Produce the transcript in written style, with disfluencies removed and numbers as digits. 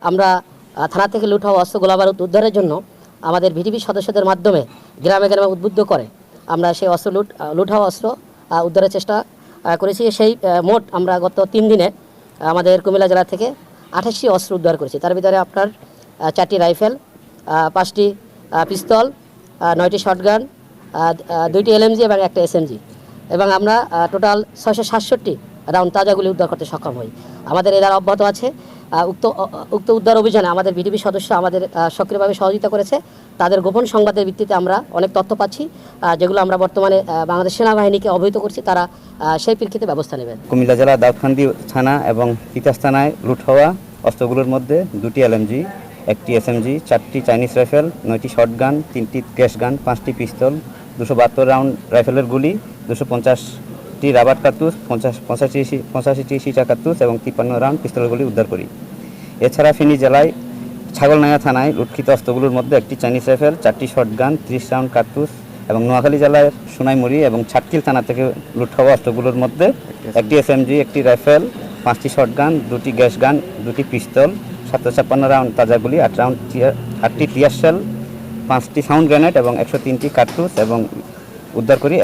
আমরা থানা থেকে লুট হওয়া অস্ত্র গোলাবারুদ উদ্ধারের জন্য আমাদের ভিডিপি সদস্যদের মাধ্যমে গ্রামে গ্রামে উদ্বুদ্ধ করে আমরা সেই অস্ত্র লুট হওয়া অস্ত্র উদ্ধারের চেষ্টা করেছি। সেই মোট আমরা গত 3 দিনে আমাদের কুমিল্লা জেলা থেকে 28টি অস্ত্র উদ্ধার করেছি। তার ভিতরে আপনার 4টি রাইফেল, 5টি পিস্তল, 9টি শটগান, 2টি এলএমজি এবং 1টা এসএমজি, এবং আমরা টোটাল 667টি রাউন্ড তাজাগুলি উদ্ধার করতে সক্ষম হই। আমাদের এ দ্বারা অব্যাহত আছে। উক্ত উদ্ধার অভিযানে আমাদের ভিডিপি সদস্য আমাদের সক্রিয়ভাবে সহযোগিতা করেছে। তাদের গোপন সংবাদের ভিত্তিতে আমরা অনেক তথ্য পাচ্ছি, যেগুলো আমরা বর্তমানে বাংলাদেশ সেনাবাহিনীকে অবহিত করছি। তারা সেই প্রেক্ষিতে ব্যবস্থা নেবেন। কুমিল্লা জেলা দাউদকান্দি থানা এবং তিতাস থানায় লুট হওয়া অস্ত্রগুলোর মধ্যে 2টি এলএমজি, 1টি এসএমজি, 4টি চাইনিজ রাইফেল, 9টি শটগান, 3টি গ্যাস গান, 5টি পিস্তল, 272 রাউন্ড রাইফেলের গুলি, 250টি রাবার কার্তুজ, 85টি সীসা কার্তুজ এবং 53 রাউন্ড পিস্তলের গুলি উদ্ধার করি। এছাড়া ফেনী জেলায় ছাগলনাইয়া থানায় লুটকৃত অস্ত্রগুলোর মধ্যে 1টি চাইনিজ রাইফেল, 4টি শটগান, 30 রাউন্ড কার্তুজ, এবং নোয়াখালী জেলার সোনাইমুড়ি এবং ছাটকিল থানা থেকে লুট হওয়া অস্ত্রগুলোর মধ্যে 1টি এসএমজি, 1টি রাইফেল, 5টি শটগান, 2টি গ্যাস গান, 2টি পিস্তল, 756 রাউন্ড তাজা গুলি, 8টি টিয়ার শেল, 5টি সাউন্ড গ্রেনেড এবং 103টি কার্তুজ এবং উদ্ধার করি।